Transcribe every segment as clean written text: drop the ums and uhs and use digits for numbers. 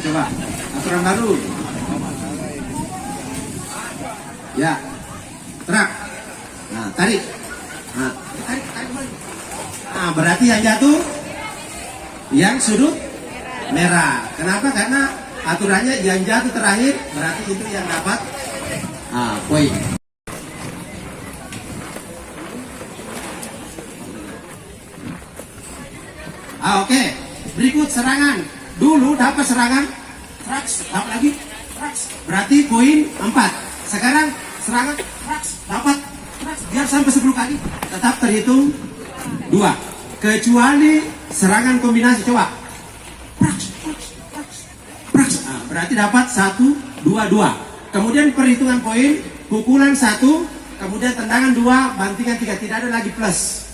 coba aturan baru. Ya, terak. Nah, tarik. Nah, tarik kembali. Nah, berarti yang jatuh yang sudut merah. Kenapa? Karena aturannya yang jatuh terakhir berarti itu yang dapat poin. Oke. Berikut serangan. Dulu dapat serangan, traks, dapat lagi, traks. Berarti poin 4. Sekarang serangan, traks, dapat, traks. Biar sampai 10 kali. Tetap terhitung 2. Kecuali serangan kombinasi. Coba. Traks, traks, traks, traks. Nah, berarti dapat 1, 2, 2. Kemudian perhitungan poin, pukulan 1, kemudian tendangan 2, bantingan 3. Tidak ada lagi plus.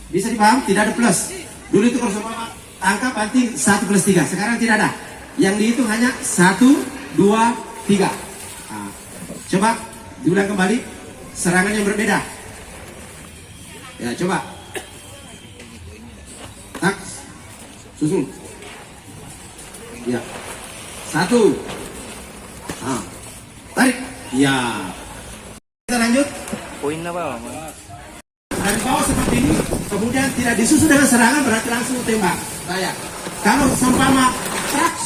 Bisa dipaham? Tidak ada plus. Dulu itu kalau sama angka banting 1 plus 3. Sekarang tidak ada. Yang dihitung hanya 1, 2, 3. Nah, coba diulang kembali. Serangan yang berbeda. Ya, coba. Tak. Susul. Ya. 1. Nah. Tarik. Ya. Kita lanjut. Poin apa? Dari bawah seperti ini, kemudian tidak disusul dengan serangan, berarti langsung tembak. Saya. Kalau seumpama traks,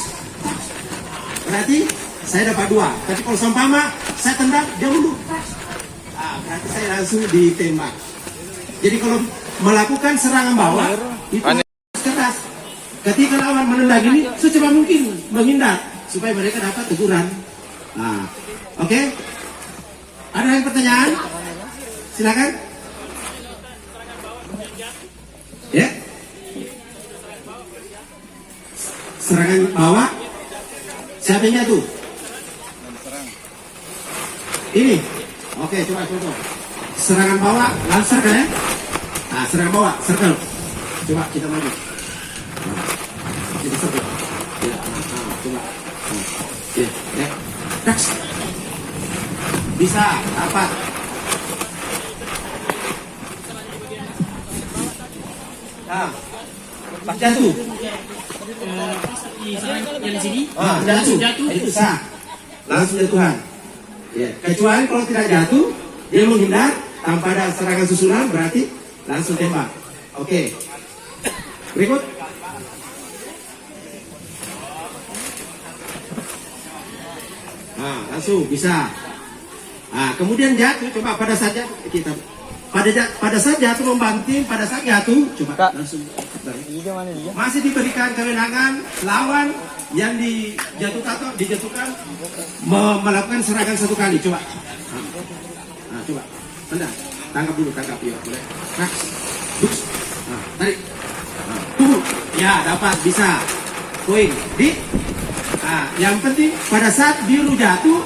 berarti saya dapat 2. Tapi kalau seumpama saya tendang, dia mundur. Berarti saya langsung ditembak. Jadi kalau melakukan serangan bawah, itu harus keras. Ketika lawan menendang ini, secepat mungkin menghindar supaya mereka dapat teguran. Oke. Ada yang pertanyaan? Silakan. Ya. Serangan bawah. Siapa yang jatuh? Ini. Oke, coba contoh. Serangan bawah, lancer kan ya? Nah, serangan bawah, circle. Coba kita maju. Kita circle. Ya, coba. Ya. Next. Bisa, dapat. Nah, Pak jatuh. Yang di sini. Jatuh. Itu sah. Langsung jatuhan. Ya. Kecuali kalau tidak jatuh, dia menghindar tanpa ada serangan susulan, berarti langsung tembak. Oke. Berikut. Nah, langsung bisa. Nah, kemudian jatuh, coba pada saat jatuh kita pada saat jatuh membanting, pada saat jatuh coba langsung masih diberikan kewenangan lawan yang dijatuhkan melakukan serangan 1 kali. Coba coba tangkap dulu, ya boleh. Tarik, ya dapat, bisa poin. Yang penting pada saat biru jatuh,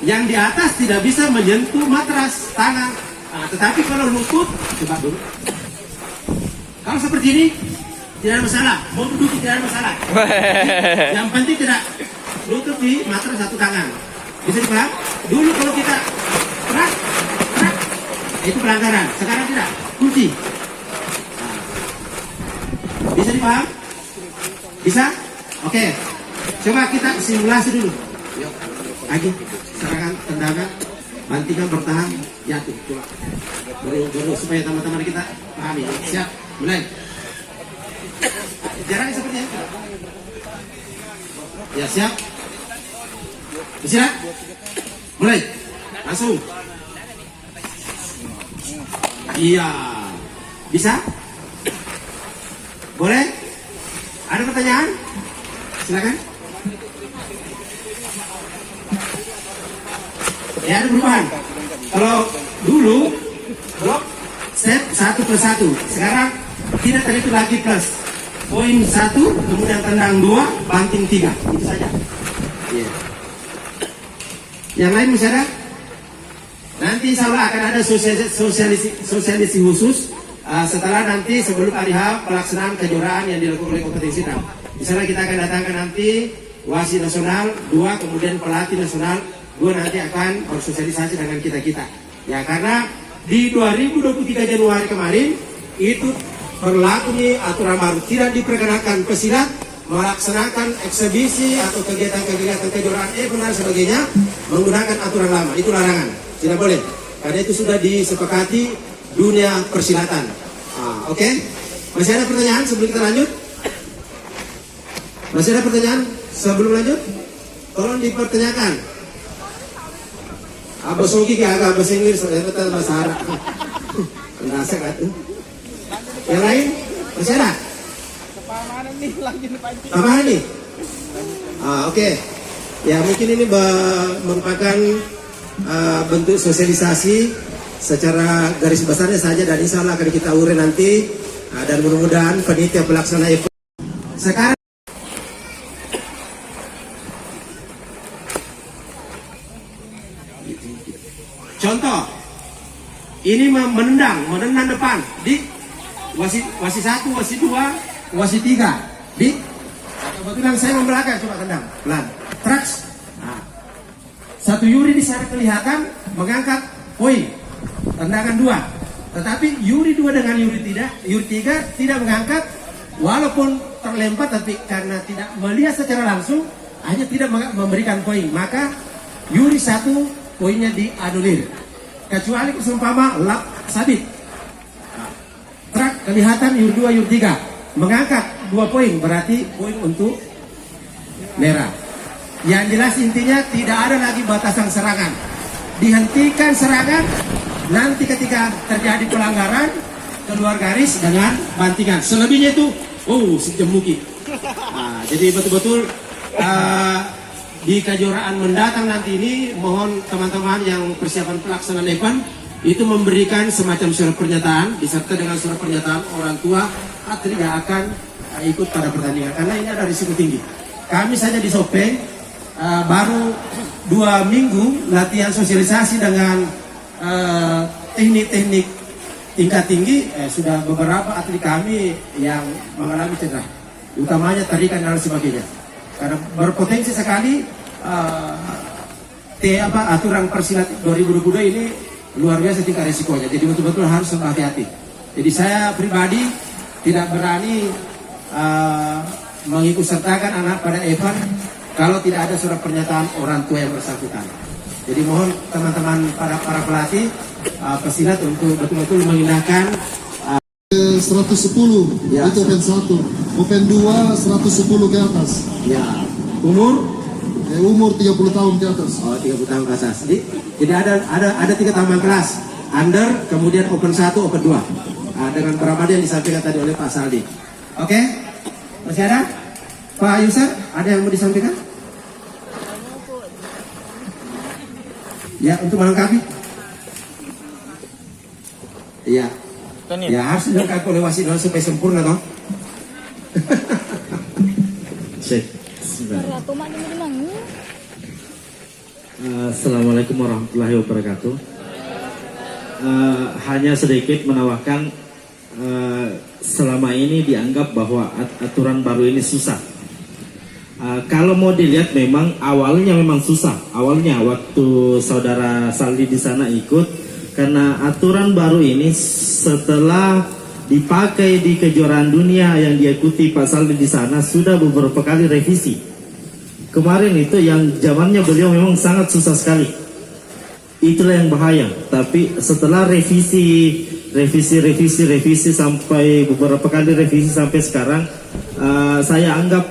yang di atas tidak bisa menyentuh matras tangan. Tetapi kalau lutut, coba dulu. Kalau seperti ini, tidak ada masalah. Mau duduk tidak ada masalah. Yang penting tidak lutut di matras 1 tangan. Bisa dipaham? Dulu kalau kita kerak, itu pelanggaran. Sekarang tidak, kunci. Bisa dipaham? Bisa? Oke. Coba kita simulasi dulu. Yuk, lagi serangan, tendangan, bantingan, bertahan, jatuh. Coba baru supaya teman-teman kita pahami. Siap, mulai. Jaraknya seperti ini. Ya, siap. Siap. Mulai. Langsung. Iya. Bisa? Boleh? Ada pertanyaan? Silakan. Ya, ada perubahan. Kalau dulu blok step 1 plus 1, sekarang tidak terhitung lagi plus. Poin 1, kemudian tendang 2, banting 3. Itu saja. Yeah. Yang lain masih ada? Nanti insya Allah akan ada sosialisasi khusus setelah nanti sebelum hari H pelaksanaan kejuaraan yang dilakukan oleh kompetisi. Misalnya kita akan datangkan nanti wasit nasional 2, kemudian pelatih nasional 2 nanti akan bersosialisasi dengan kita-kita. Ya, karena di 2023 Januari kemarin itu berlaku aturan baru, tidak diperkenankan pesilat melaksanakan eksebisi atau kegiatan-kegiatan kejuaraan dan sebagainya menggunakan aturan lama. Itu larangan, tidak boleh. Karena itu sudah disepakati dunia persilatan. Oke? Masih ada pertanyaan sebelum kita lanjut? Masih ada pertanyaan sebelum lanjut? Tolong dipertanyakan. Bahasa Ogi agak bahasa Inggris, bahasa Arab. Ngerasa kan? Yang lain? Masih ada? Tambahan nih? Oke. Ya mungkin ini merupakan bentuk sosialisasi secara garis besarnya saja, dan insya Allah akan kita urai nanti, dan mudah-mudahan panitia pelaksana event sekarang. Contoh, ini menendang depan di wasit 1, wasit 2, wasit 3 di kebetulan saya membelakang, coba tendang pelan, traks. Satu Yuri di sana kelihatan mengangkat poin, tendangan 2. Tetapi Yuri 2 dengan Yuri 3 tidak mengangkat, walaupun terlempar, tapi karena tidak melihat secara langsung, hanya tidak memberikan poin, maka Yuri 1 poinnya dianulir. Kecuali seumpama lap sabit, trak kelihatan Yuri 2, Yuri 3 mengangkat 2 poin, berarti poin untuk merah. Yang jelas intinya tidak ada lagi batasan serangan. Dihentikan serangan nanti ketika terjadi pelanggaran, keluar garis dengan bantingan. Selebihnya itu sejemuki. Jadi betul-betul di kejuaraan mendatang nanti ini, mohon teman-teman yang persiapan pelaksanaan event itu memberikan semacam surat pernyataan disertai dengan surat pernyataan orang tua atlet yang akan ikut pada pertandingan, karena ini ada risiko tinggi. Kami saja di Sopeng baru 2 minggu latihan sosialisasi dengan teknik-teknik tingkat tinggi, sudah beberapa atlet kami yang mengalami cedera, utamanya tarikan dan sebagainya. Karena berpotensi sekali aturan persilat 2022 ini luar biasa tingkat resikonya. Jadi betul-betul harus hati-hati. Jadi saya pribadi tidak berani mengikut sertakan anak pada event kalau tidak ada surat pernyataan orang tua yang bersangkutan. Jadi mohon teman-teman para pelatih pesilat untuk betul-betul mengindahkan 110 ya. Itu Open 1, Open 2 110 ke atas. Ya. Umur 30 tahun ke atas. 30 tahun ke atas. Jadi ada 3 tambahan kelas. Under, kemudian Open 1, Open 2. Dengan peramadi yang disampaikan tadi oleh Pak Saldi. Oke? Masih ada? Pak Yusar, ada yang mau disampaikan? Ya, untuk melengkapi. Iya. Ya harus dilengkapi oleh wasit supaya sempurna toh. Assalamualaikum warahmatullahi wabarakatuh. Hanya sedikit menawarkan, selama ini dianggap bahwa aturan baru ini susah. Kalau mau dilihat memang awalnya memang susah. Awalnya waktu saudara Saldi di sana ikut, karena aturan baru ini setelah dipakai di kejuaraan dunia yang diikuti Pak Saldi di sana sudah beberapa kali revisi. Kemarin itu yang zamannya beliau memang sangat susah sekali. Itulah yang bahaya. Tapi setelah revisi sampai beberapa kali revisi sampai sekarang, saya anggap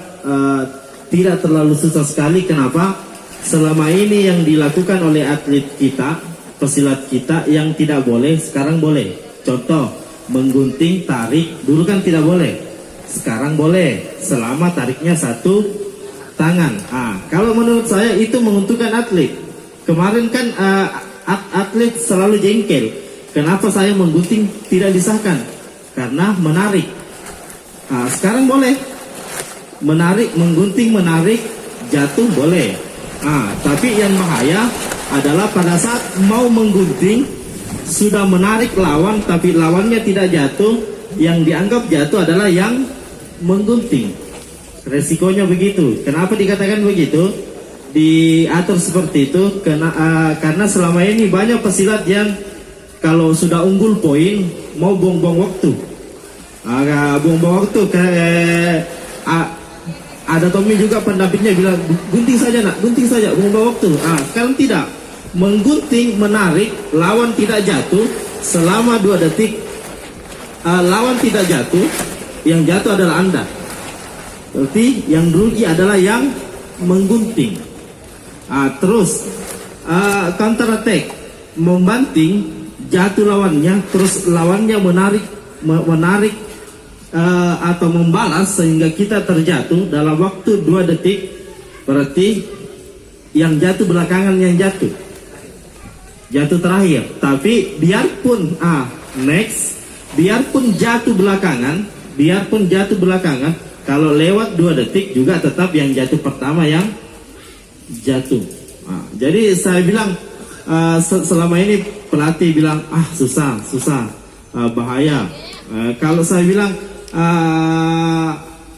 tidak terlalu susah sekali. Kenapa? Selama ini yang dilakukan oleh atlet kita, pesilat kita, yang tidak boleh sekarang boleh. Contoh, menggunting, tarik, dulu kan tidak boleh, sekarang boleh selama tariknya 1 tangan. Kalau menurut saya itu menguntungkan atlet. Kemarin kan atlet selalu jengkel, kenapa saya menggunting tidak disahkan, karena menarik. Sekarang boleh menarik, menggunting, menarik, jatuh boleh. Tapi yang bahaya adalah pada saat mau menggunting sudah menarik lawan tapi lawannya tidak jatuh, yang dianggap jatuh adalah yang menggunting. Resikonya begitu. Kenapa dikatakan begitu? Diatur seperti itu karena selama ini banyak pesilat yang kalau sudah unggul poin mau buang-buang waktu. Buang-buang waktu ada Tommy juga pendampingnya bilang gunting saja nak, gunting saja, mengubah waktu. Sekarang tidak, menggunting, menarik, lawan tidak jatuh selama 2 detik. Lawan tidak jatuh, yang jatuh adalah Anda. Berarti yang rugi adalah yang menggunting. Terus counter attack, membanting, jatuh lawannya, terus lawannya menarik atau membalas sehingga kita terjatuh dalam waktu 2 detik. Berarti yang jatuh belakangan yang jatuh terakhir. Tapi biarpun biarpun jatuh belakangan, kalau lewat 2 detik juga tetap yang jatuh pertama yang jatuh. Jadi saya bilang selama ini pelatih bilang susah, bahaya. Kalau saya bilang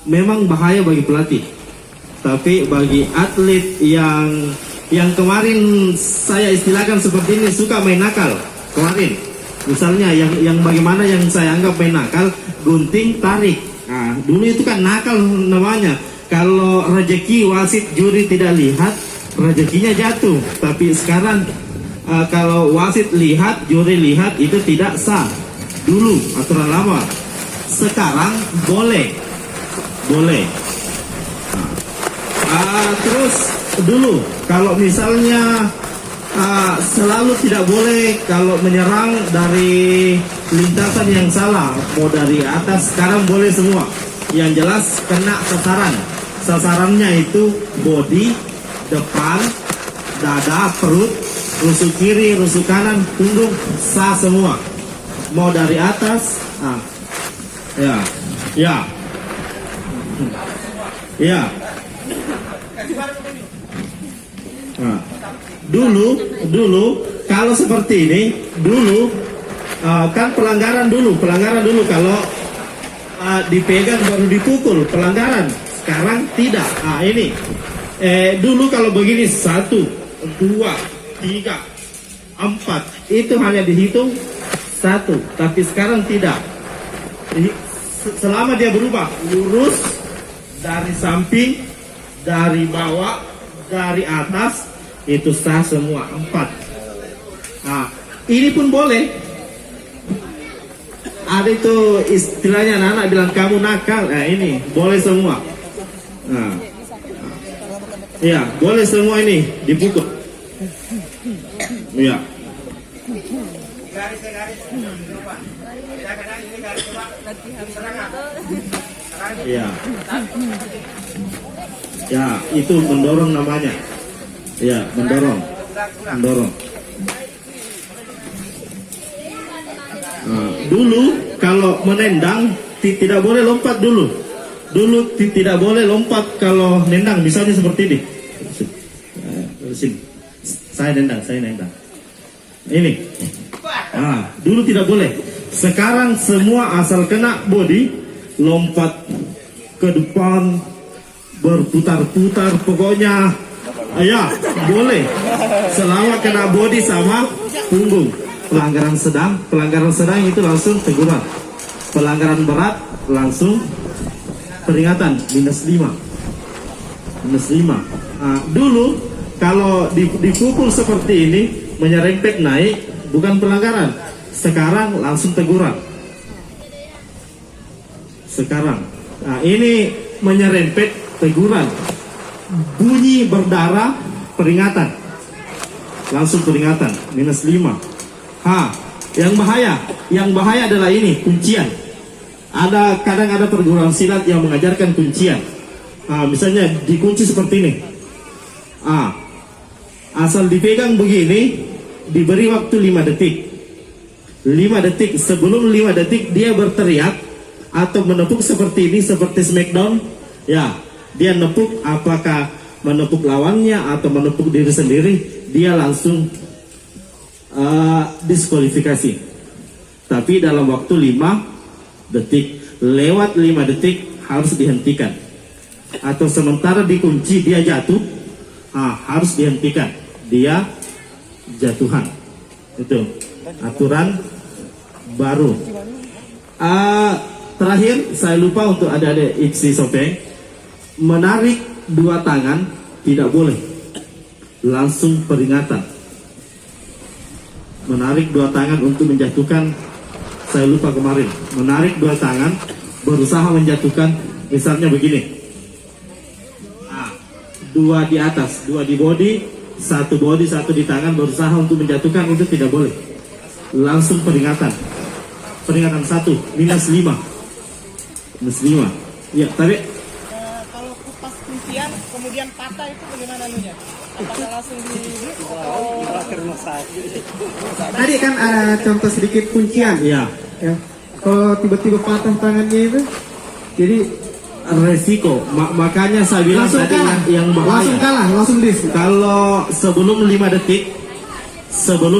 memang bahaya bagi pelatih, tapi bagi atlet yang kemarin saya istilahkan seperti ini, suka main nakal kemarin. Misalnya yang bagaimana yang saya anggap main nakal, gunting tarik. Dulu itu kan nakal namanya. Kalau rezeki wasit juri tidak lihat, rezekinya jatuh. Tapi sekarang kalau wasit lihat, juri lihat, itu tidak sah. Dulu aturan lama. Sekarang boleh. Terus dulu kalau misalnya selalu tidak boleh kalau menyerang dari lintasan yang salah, mau dari atas. Sekarang boleh semua. Yang jelas kena sasaran. Sasarannya itu body, depan, dada, perut, rusuk kiri, rusuk kanan, punggung, sah semua. Mau dari atas, ya. Dulu kalau seperti ini, kan pelanggaran dulu kalau dipegang baru dipukul, pelanggaran. Sekarang tidak. Ini dulu kalau begini 1, 2, 3, 4 itu hanya dihitung 1, tapi sekarang tidak. Selama dia berubah lurus, dari samping, dari bawah, dari atas, itu sah semua 4. Ini pun boleh. Ada itu istilahnya anak-anak bilang kamu nakal. Ini boleh semua. Ya, boleh semua ini dipukul. Ya. Ya, itu mendorong namanya. Ya, mendorong. Dulu kalau menendang tidak boleh lompat dulu. Tidak boleh lompat kalau nendang, misalnya seperti ini. Sini. Saya nendang. Ini. Dulu tidak boleh. Sekarang semua asal kena body, lompat ke depan, berputar-putar, pokoknya ya boleh. Selama kena body sama punggung. Pelanggaran sedang itu langsung teguran. Pelanggaran berat langsung peringatan -5. Dulu kalau dipukul seperti ini, menyerempet naik, bukan pelanggaran. Sekarang langsung teguran. Ini menyerempet, teguran. Bunyi berdarah, peringatan. Langsung peringatan, -5. Yang bahaya adalah ini, kuncian. Kadang ada perguruan silat yang mengajarkan kuncian. Misalnya dikunci seperti ini. Asal dipegang begini, diberi waktu 5 detik. 5 detik, sebelum 5 detik dia berteriak atau menepuk seperti ini, seperti smackdown. Ya, dia nepuk, apakah menepuk lawannya atau menepuk diri sendiri, dia langsung diskualifikasi. Tapi dalam waktu 5 detik. Lewat 5 detik harus dihentikan. Atau sementara dikunci dia jatuh, harus dihentikan. Dia jatuhan. Itu aturan baru. Terakhir saya lupa untuk adik-adik IPSI Sopeng. menarik dua tangan tidak boleh, langsung peringatan. Menarik dua tangan untuk menjatuhkan, saya lupa kemarin, menarik dua tangan berusaha menjatuhkan, misalnya begini, dua di atas, dua di body, satu di tangan, berusaha untuk menjatuhkan, itu tidak boleh, langsung peringatan. Peringatan 1, -5. Ya, tapi kalau pas kuncian kemudian patah itu bagaimana anunya? Apakah langsung di Tadi kan ada contoh sedikit kuncian. ya Ya. Kalau tiba-tiba patah tangannya itu, jadi resiko. Makanya saya bilang langsung tadi kalah, yang bahaya. langsung kalah, langsung dis. Kalau sebelum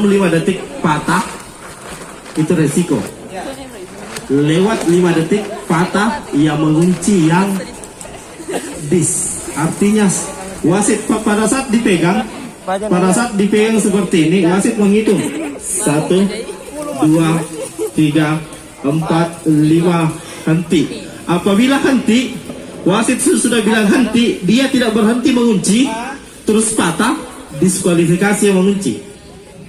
5 detik patah, itu resiko. Lewat 5 detik patah, ia mengunci yang dis. Artinya wasit pada saat dipegang seperti ini, wasit menghitung 1, 2, 3, 4, 5, henti. Apabila henti, wasit sudah bilang henti, dia tidak berhenti mengunci, terus patah, diskualifikasi yang mengunci.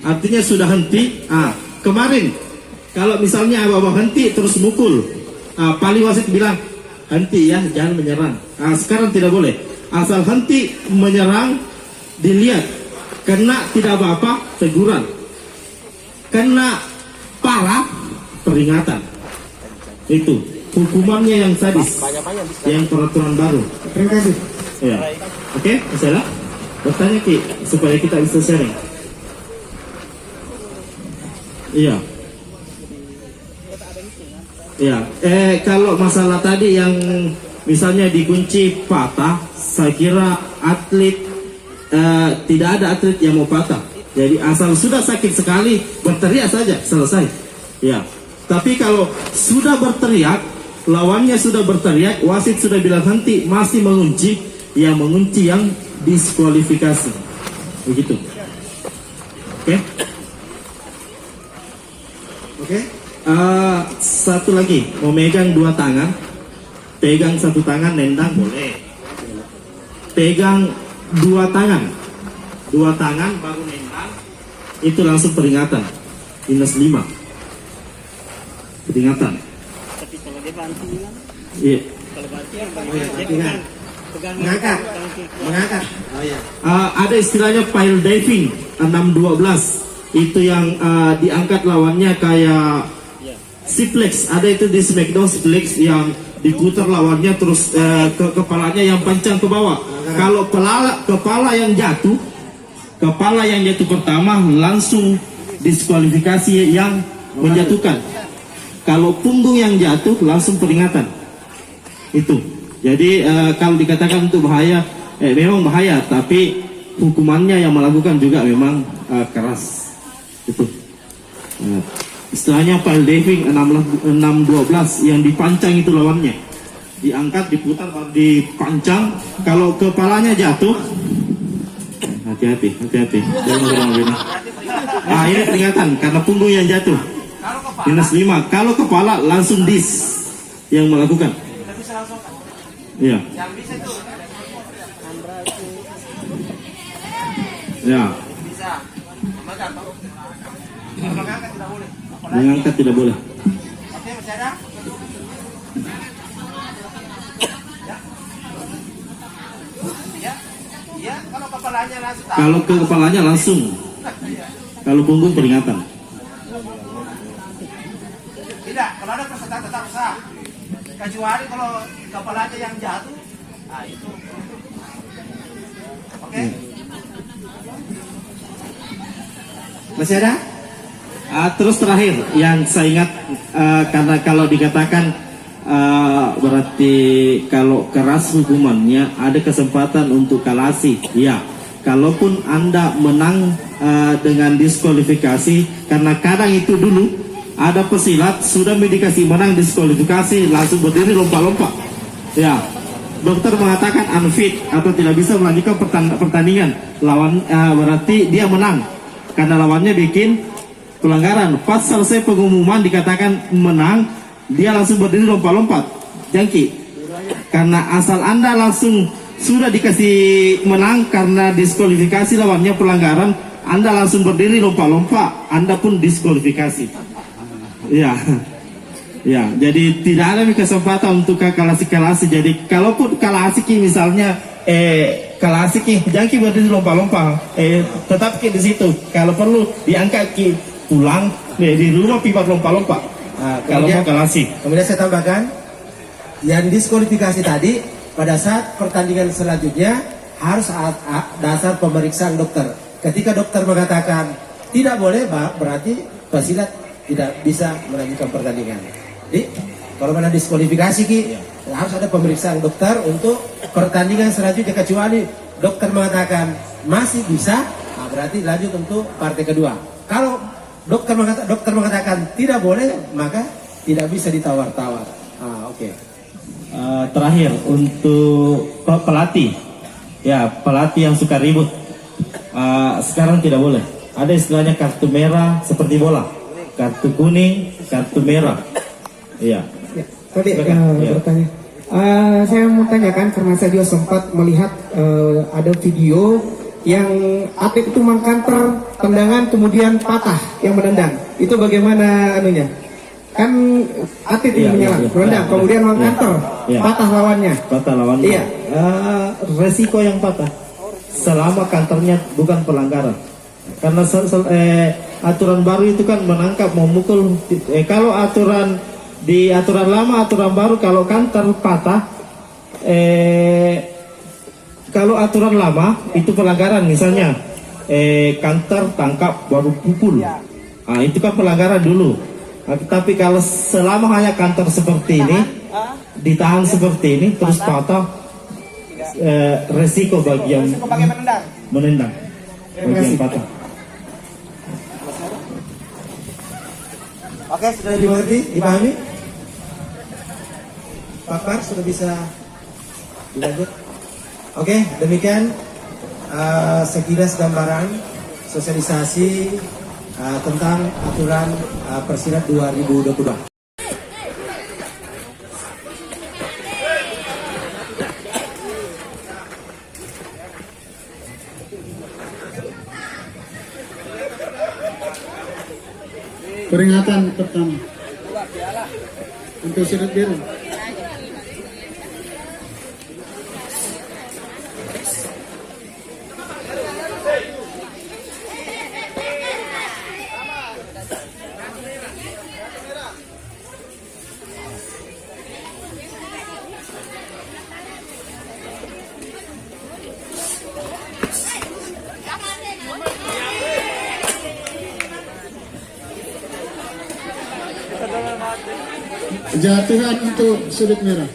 Artinya sudah henti. Kemarin kalau misalnya abang henti terus mukul, paling wasit bilang henti ya, jangan menyerang. Sekarang tidak boleh, asal henti menyerang, dilihat kena tidak apa-apa, teguran. Kena pala, peringatan. Itu hukumannya yang sadis, yang peraturan baru. Terima kasih. Ya. Oke, bisa lah. Bertanya Ki, supaya kita bisa sharing. Iya. Ya, kalau masalah tadi yang misalnya dikunci patah, saya kira atlet tidak ada atlet yang mau patah. Jadi asal sudah sakit sekali, berteriak saja, selesai. Ya. Tapi kalau sudah berteriak, lawannya sudah berteriak, wasit sudah bilang henti, masih mengunci, yang mengunci yang diskualifikasi. Begitu. Oke? Oke. Satu lagi, memegang dua tangan, pegang satu tangan, nendang boleh. Pegang dua tangan baru nendang, itu langsung peringatan, -5. Peringatan. tapi kalau dia banting kan? Iya. Kalau banting Mengangkat. Oh iya. Ada istilahnya pile diving 6-12, itu yang diangkat lawannya kayak suplex. Ada itu di Smackdown suplex yang diputar lawannya terus kepalanya yang pancang ke bawah. Kalau kepala yang jatuh pertama langsung diskualifikasi yang menjatuhkan. Kalau punggung yang jatuh langsung peringatan. Itu. Jadi kalau dikatakan untuk bahaya, memang bahaya, tapi hukumannya yang melakukan juga memang keras. Itu. Istilahnya pile diving 6-12 yang dipancang itu lawannya. Diangkat, diputar, dipancang. Kalau kepalanya jatuh, hati-hati. Ini peringatan karena punggung yang jatuh. -5. Kalau kepala langsung dis yang melakukan. Iya. Ya. Mengangkat tidak boleh. Oke, masih ada? Ya, kalau kepalanya langsung. Kalau ke kepalanya langsung. Kalau punggung peringatan. Tidak, kalau ada peserta tetap sah. Kecuali kalau kepalanya yang jatuh, itu. Oke. Masih ada? Terus terakhir yang saya ingat, karena kalau dikatakan berarti kalau keras hukumannya ada kesempatan untuk kalasi. Ya, kalaupun Anda menang dengan diskualifikasi, karena kadang itu dulu ada pesilat sudah dikasih menang diskualifikasi langsung berdiri lompat-lompat. Ya, dokter mengatakan unfit atau tidak bisa melanjutkan pertandingan. Lawan berarti dia menang karena lawannya bikin pelanggaran. Pas selesai pengumuman dikatakan menang, dia langsung berdiri lompat-lompat. Jangki. Karena asal Anda langsung sudah dikasih menang karena diskualifikasi lawannya pelanggaran, Anda langsung berdiri lompat-lompat, Anda pun diskualifikasi. Ya, ya. Jadi tidak ada kesempatan untuk kalasi. Jadi kalaupun kalasi misalnya kalah asik jangan berdiri lompat-lompat, tetap di situ. Kalau perlu diangkat pulang di rumah pipat lompat-lompat. Kalau mau kalah asik. Kemudian saya tambahkan, yang diskualifikasi tadi pada saat pertandingan selanjutnya harus dasar pemeriksaan dokter. Ketika dokter mengatakan tidak boleh, berarti pesilat tidak bisa melanjutkan pertandingan. Jadi kalau mana diskualifikasi harus ada pemeriksaan dokter untuk pertandingan selanjutnya, kecuali dokter mengatakan masih bisa, berarti lanjut untuk partai kedua. Kalau dokter mengatakan tidak boleh, maka tidak bisa ditawar-tawar. Oke. Terakhir untuk pelatih, ya pelatih yang suka ribut, sekarang tidak boleh. Ada istilahnya kartu merah seperti bola, kartu kuning, kartu merah. Iya. Tadi bertanya, saya mau tanyakan karena saya juga sempat melihat ada video yang atlet itu mengkanter tendangan kemudian patah yang menendang. Itu bagaimana anunya? Kan atlet ini menyerang, menendang, kemudian mengkanter, patah lawannya. Patah lawannya. Iya. Resiko yang patah selama kantornya bukan pelanggaran. Karena aturan baru itu kan menangkap, memukul. Kalau aturan lama, aturan baru kalau kantor patah, kalau aturan lama itu pelanggaran, misalnya kantor tangkap baru pukul, itu kan pelanggaran dulu. Tapi kalau selama hanya kantor seperti ini, ditahan seperti ini terus patah, resiko bagi yang menendang, bagi yang patah. Oke, sudah dimengerti, dipahami? Pak Par sudah bisa dilanjut? Oke, demikian sekilas gambaran sosialisasi tentang aturan Persilat 2022. Peringatan pertama untuk sudut biru. Jatuhan untuk sudut merah.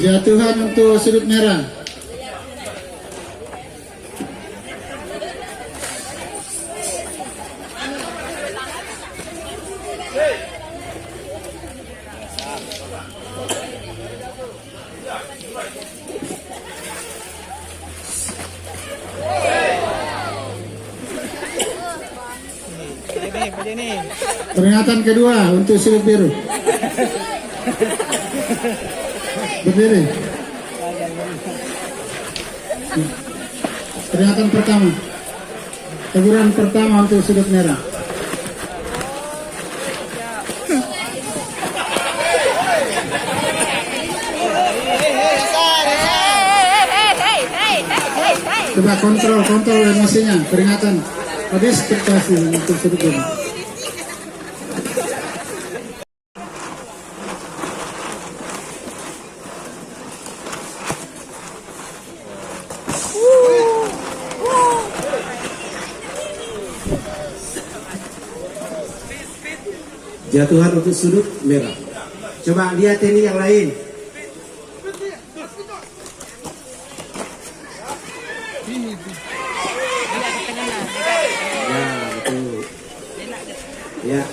Jatuhan untuk sudut merah. Peringatan kedua untuk sudut biru. Berdiri. Peringatan pertama. Teguran pertama untuk sudut merah. Coba kontrol emosinya. Peringatan. Habis ekspektasi untuk sudut biru. Jatuhan untuk sudut merah. Coba lihat ini yang lain. Ya, betul. Ya.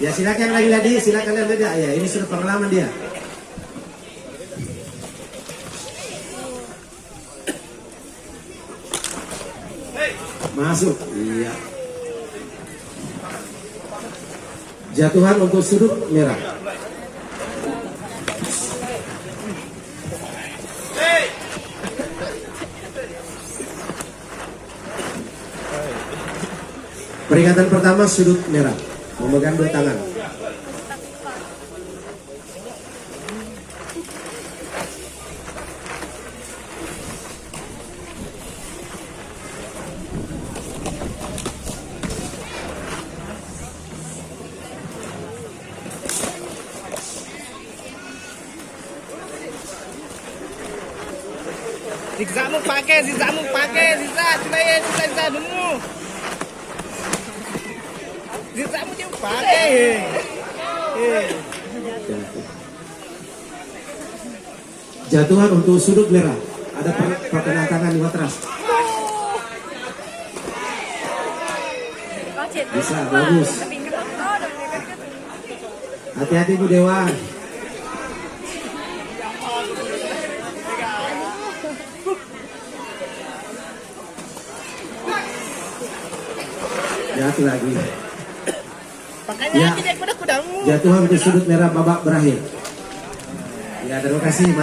Ya silakan lagi, silakan lagi. Ya ini sudah pengalaman dia. Masuk. Iya. Jatuhan untuk sudut merah. Peringatan pertama sudut merah. Memegang dua tangan. Zigzagmu pakai, zigzag, coba dulu. Zigzagmu dia pakai. Jatuhan untuk sudut merah. Ada perkenalan tangan di matras. Bisa, bagus. Hati-hati Bu Dewa. Jatuh lagi. Makanya Ya. tidak kuda-kudamu. Jatuhan untuk sudut merah babak berakhir. Ya terima kasih.